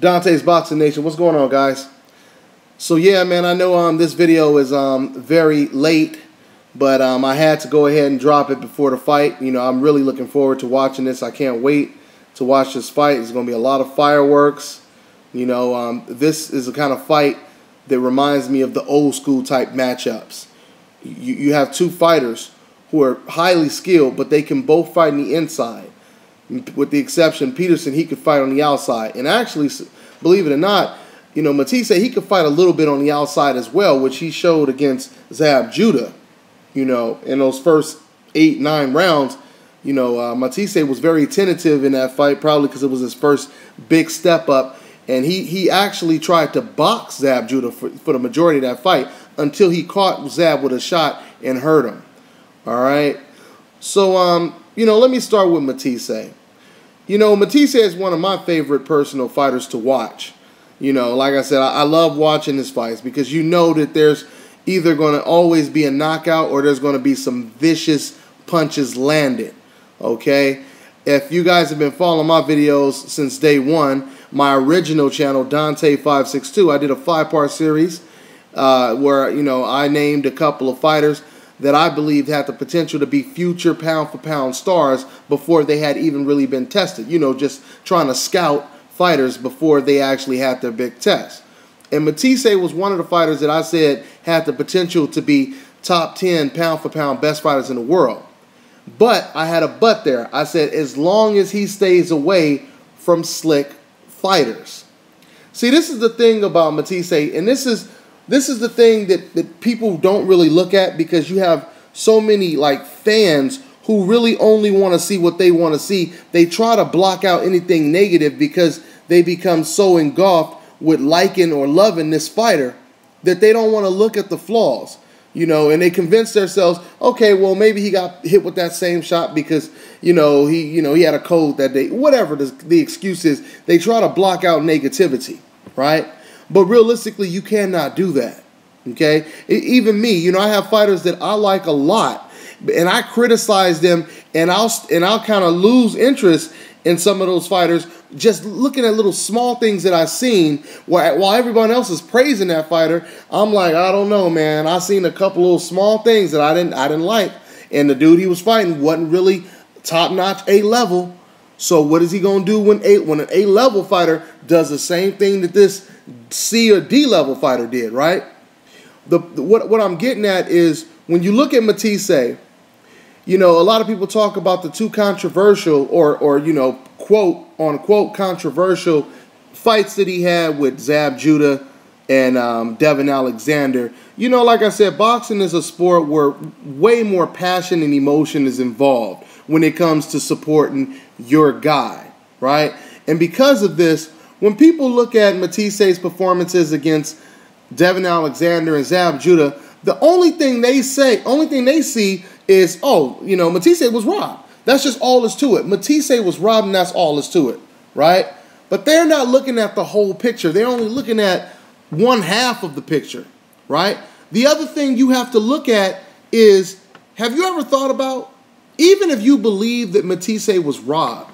Dante's Boxing Nation, what's going on, guys? So yeah, man, I know this video is very late, but I had to go ahead and drop it before the fight. You know, I'm really looking forward to watching this. I can't wait to watch this fight. It's going to be a lot of fireworks. You know, this is the kind of fight that reminds me of the old school type matchups. You have two fighters who are highly skilled, but they can both fight on the inside. With the exception, Peterson, he could fight on the outside. And actually, believe it or not, you know, Matthysse, he could fight a little bit on the outside as well, which he showed against Zab Judah. You know, in those first 8-9 rounds, you know, Matthysse was very tentative in that fight, probably because it was his first big step up. And he actually tried to box Zab Judah for the majority of that fight until he caught Zab with a shot and hurt him. All right. So, you know, let me start with Matthysse. You know, Matthysse is one of my favorite personal fighters to watch. You know, like I said, I love watching his fights because you know that there's either going to always be a knockout or there's going to be some vicious punches landed. Okay? If you guys have been following my videos since day one, my original channel, Dante562, I did a 5-part series where, you know, I named a couple of fighters that I believed had the potential to be future pound-for-pound stars before they had even really been tested. You know, just trying to scout fighters before they actually had their big test. And Matthysse was one of the fighters that I said had the potential to be top 10 pound-for-pound best fighters in the world. But I had a but there. I said as long as he stays away from slick fighters. See, this is the thing about Matthysse, and this is the thing that people don't really look at because you have so many like fans who really only want to see what they want to see. They try to block out anything negative because they become so engulfed with liking or loving this fighter that they don't want to look at the flaws. You know, and they convince themselves, okay, well, maybe he got hit with that same shot because, he had a cold that day. Whatever the excuse is, they try to block out negativity, right? But realistically, you cannot do that, okay? Even me, you know, I have fighters that I like a lot, and I criticize them, and I'll kind of lose interest in some of those fighters just looking at little small things that I've seen while everyone else is praising that fighter. I'm like, I don't know, man. I seen a couple little small things that I didn't like, and the dude he was fighting wasn't really top-notch A-level. So what is he gonna do when an A-level fighter does the same thing that this C or D-level fighter did, right? What I'm getting at is when you look at Matthysse, you know, a lot of people talk about the two controversial or you know, quote unquote controversial fights that he had with Zab Judah and Devin Alexander. You know, like I said, boxing is a sport where way more passion and emotion is involved when it comes to supporting your guy, right? And because of this, when people look at Matthysse performances against Devin Alexander and Zab Judah, the only thing they see is, oh, you know, Matthysse was robbed. That's just all is to it. Matthysse was robbed, and that's all is to it, right? But they're not looking at the whole picture. They're only looking at one half of the picture, right? The other thing you have to look at is, have you ever thought about, even if you believe that Matthysse was robbed,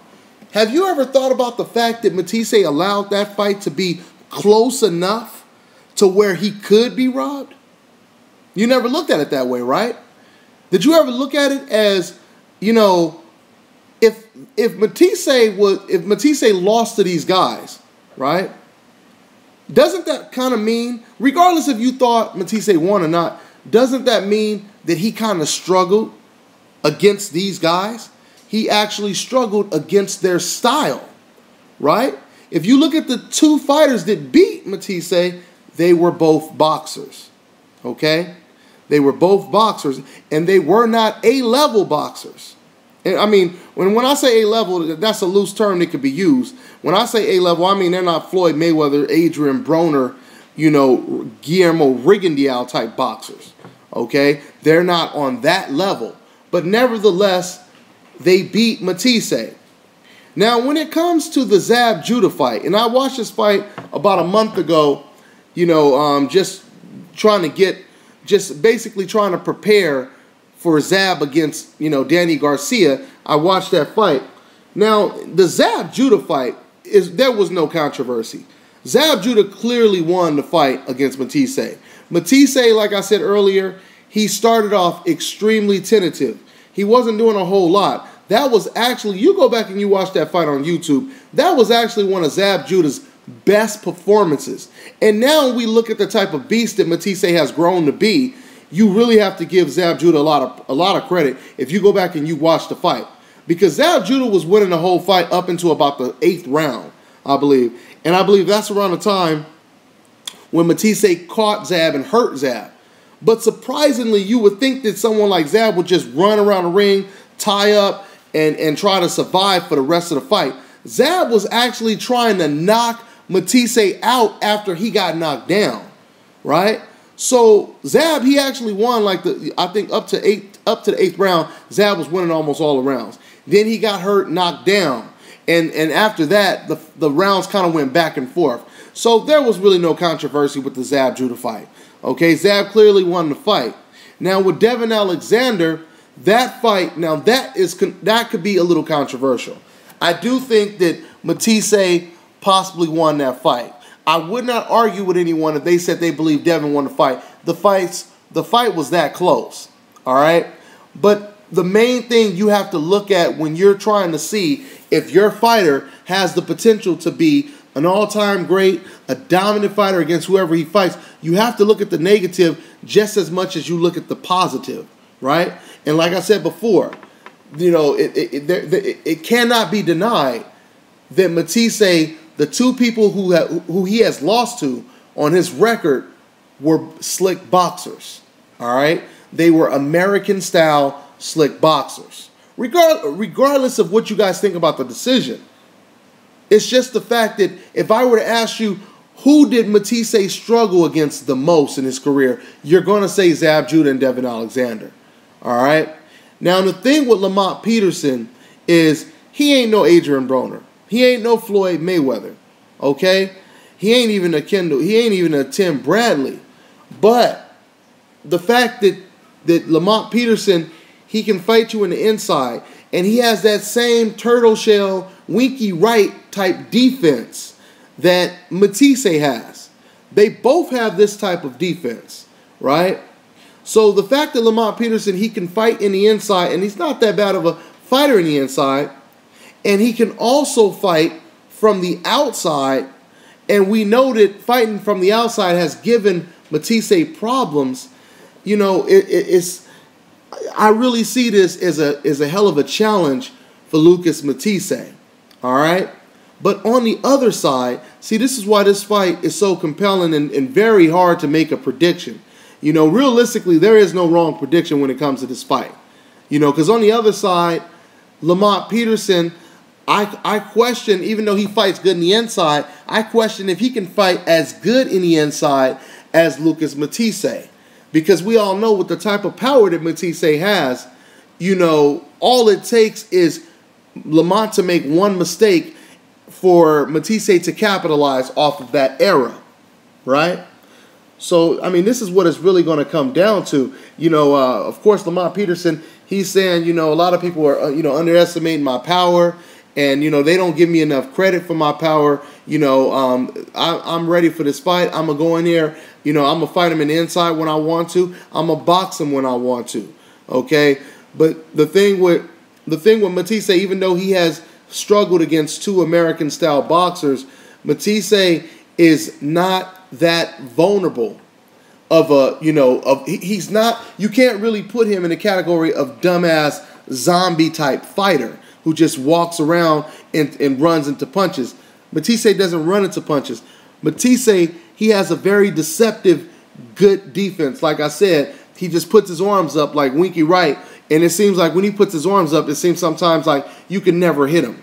have you ever thought about the fact that Matthysse allowed that fight to be close enough to where he could be robbed? You never looked at it that way, right? Did you ever look at it as, you know, if Matthysse lost to these guys, right? Doesn't that kind of mean, regardless if you thought Matthysse won or not, doesn't that mean that he kind of struggled against these guys? He actually struggled against their style, right? If you look at the two fighters that beat Matthysse, they were both boxers, okay? They were both boxers, and they were not A-level boxers. And I mean, when I say A-level, that's a loose term that could be used. When I say A-level, I mean they're not Floyd Mayweather, Adrian Broner, you know, Guillermo Rigondeaux type boxers, okay? They're not on that level. But nevertheless, they beat Matthysse. Now, when it comes to the Zab Judah fight, and I watched this fight about a month ago, you know, just basically trying to prepare for Zab against, you know, Danny Garcia. I watched that fight. Now, the Zab Judah fight, there was no controversy. Zab Judah clearly won the fight against Matthysse. Matthysse, like I said earlier, he started off extremely tentative. He wasn't doing a whole lot. That was actually, you go back and you watch that fight on YouTube, that was actually one of Zab Judah's best performances. And now we look at the type of beast that Matthysse has grown to be. You really have to give Zab Judah a lot of credit if you go back and you watch the fight. Because Zab Judah was winning the whole fight up into about the 8th round, I believe. And I believe that's around the time when Matthysse caught Zab and hurt Zab. But surprisingly, you would think that someone like Zab would just run around the ring, tie up, and try to survive for the rest of the fight. Zab was actually trying to knock Matthysse out after he got knocked down, right? So Zab, he actually won I think up to the 8th round. Zab was winning almost all the rounds. Then he got hurt, knocked down, and after that, the rounds kind of went back and forth. So there was really no controversy with the Zab Judah fight. Okay, Zab clearly won the fight. Now with Devin Alexander, that fight, now that could be a little controversial. I do think that Matthysse possibly won that fight. I would not argue with anyone if they said they believe Devin won the fight. The fight was that close, all right? But the main thing you have to look at when you're trying to see if your fighter has the potential to be an all-time great, a dominant fighter against whoever he fights, you have to look at the negative just as much as you look at the positive, right? And like I said before, you know, it cannot be denied that Matthysse, the two people who he has lost to on his record were slick boxers, all right? They were American-style slick boxers. Regardless of what you guys think about the decision, it's just the fact that if I were to ask you, who did Matthysse struggle against the most in his career, you're going to say Zab Judah and Devin Alexander, all right? Now, the thing with Lamont Peterson is he ain't no Adrian Broner. He ain't no Floyd Mayweather, okay? He ain't even a Tim Bradley. But the fact that Lamont Peterson, he can fight you in the inside, and he has that same turtle shell, Winky Wright type defense that Matthysse has. They both have this type of defense, right? So the fact that Lamont Peterson, he can fight in the inside, and he's not that bad of a fighter in the inside, and he can also fight from the outside, and we know that fighting from the outside has given Matthysse problems. You know, I really see this as a hell of a challenge for Lucas Matthysse, all right? But on the other side, see, this is why this fight is so compelling and very hard to make a prediction. You know, realistically, there is no wrong prediction when it comes to this fight. You know, because on the other side, Lamont Peterson, I question, even though he fights good in the inside, I question if he can fight as good in the inside as Lucas Matthysse. Because we all know with the type of power that Matthysse has, you know, all it takes is Lamont to make one mistake for Matthysse to capitalize off of that era, right? So, I mean, this is what it's really going to come down to. You know, of course, Lamont Peterson, he's saying, you know, a lot of people are, you know, underestimating my power, and, you know, they don't give me enough credit for my power. You know, I'm ready for this fight. I'm going to go in there. You know, I'm going to fight him in the inside when I want to. I'm going to box him when I want to. Okay? But the thing with Matthysse, even though he has struggled against two American-style boxers, Matthysse is not that vulnerable of a, you know, he's not, you can't really put him in the category of dumbass zombie-type fighter who just walks around and runs into punches. Matthysse doesn't run into punches. Matthysse, he has a very deceptive, good defense. Like I said, he just puts his arms up like Winky Wright, and it seems like when he puts his arms up, it seems sometimes like you can never hit him.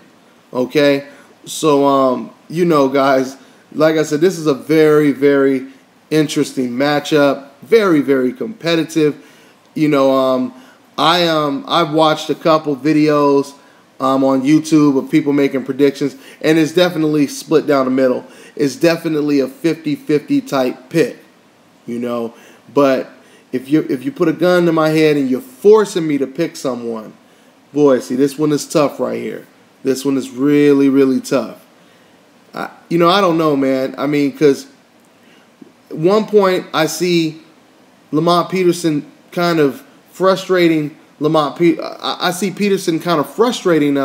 Okay? So, you know, guys, like I said, this is a very, very interesting matchup. Very, very competitive. You know, I've watched a couple videos on YouTube of people making predictions, and it's definitely split down the middle. It's definitely a 50-50 type pick, you know. But if you put a gun to my head and you're forcing me to pick someone, boy, see, this one is tough right here. This one is really, really tough. I don't know, man. I mean, because at one point I see Lamont Peterson kind of frustrating I see Peterson kind of frustrating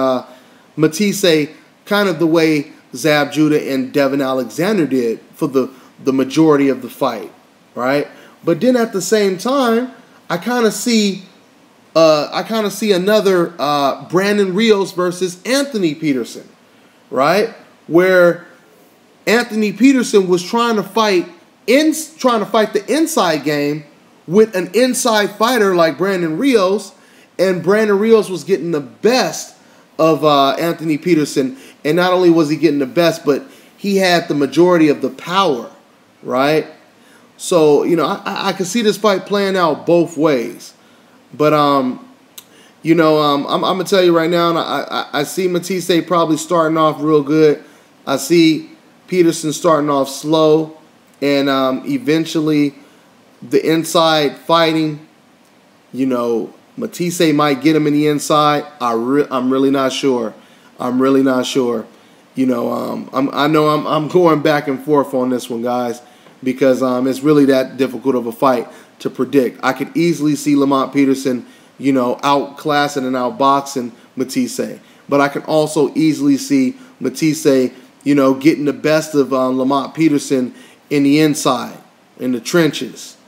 Matthysse kind of the way Zab Judah and Devin Alexander did for the majority of the fight, right? But then at the same time, I kind of see another Brandon Rios versus Anthony Peterson, right? Where Anthony Peterson was trying to fight the inside game with an inside fighter like Brandon Rios, and Brandon Rios was getting the best of Anthony Peterson. And not only was he getting the best, but he had the majority of the power, right? So, I can see this fight playing out both ways. But, I'm going to tell you right now, and I see Matthysse probably starting off real good. I see Peterson starting off slow, and eventually the inside fighting, Matthysse might get him in the inside. I'm really not sure. I'm going back and forth on this one, guys, because it's really that difficult of a fight to predict. I could easily see Lamont Peterson, outclassing and outboxing Matthysse, but I can also easily see Matthysse, getting the best of Lamont Peterson in the inside, in the trenches.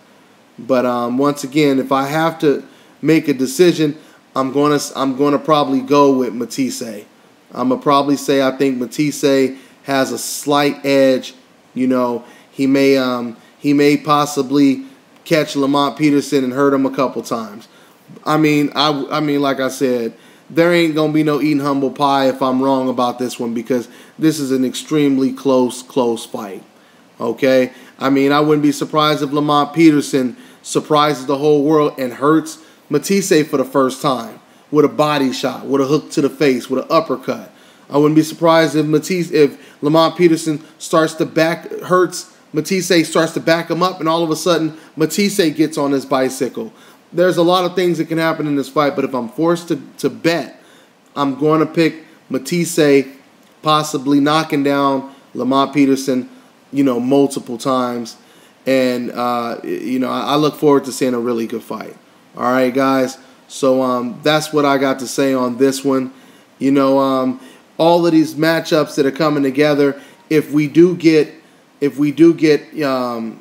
But once again, if I have to make a decision, I'm gonna probably go with Matthysse. I'm gonna probably say I think Matthysse has a slight edge. He may possibly catch Lamont Peterson and hurt him a couple times. I mean, like I said, there ain't gonna be no eating humble pie if I'm wrong about this one, because this is an extremely close fight. Okay, I wouldn't be surprised if Lamont Peterson surprises the whole world and hurts Matthysse for the first time with a body shot, with a hook to the face, with an uppercut. I wouldn't be surprised if Lamont Peterson starts to hurts Matthysse, starts to back him up, and all of a sudden Matthysse gets on his bicycle. There's a lot of things that can happen in this fight, but if I'm forced to bet, I'm going to pick Matthysse possibly knocking down Lamont Peterson, multiple times. And, I look forward to seeing a really good fight. All right, guys. So that's what I got to say on this one. All of these matchups that are coming together, if we do get the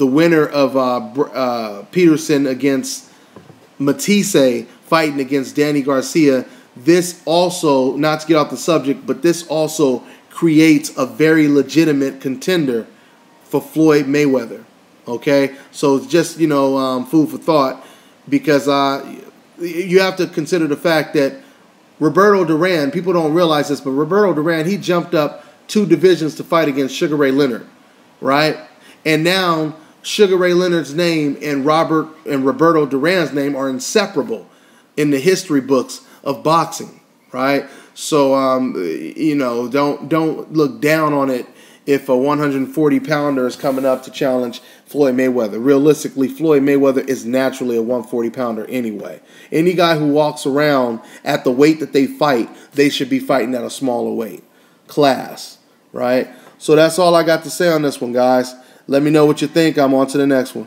winner of Peterson against Matthysse fighting against Danny Garcia, this also, not to get off the subject, but this also creates a very legitimate contender for Floyd Mayweather. Okay, so it's just food for thought, because you have to consider the fact that Roberto Duran, people don't realize this, but Roberto Duran, he jumped up 2 divisions to fight against Sugar Ray Leonard, right? And now Sugar Ray Leonard's name and Roberto Duran's name are inseparable in the history books of boxing, right? So don't look down on it if a 140-pounder is coming up to challenge Floyd Mayweather. Realistically, Floyd Mayweather is naturally a 140-pounder anyway. Any guy who walks around at the weight that they fight, they should be fighting at a smaller weight class, right? So that's all I got to say on this one, guys. Let me know what you think. I'm on to the next one.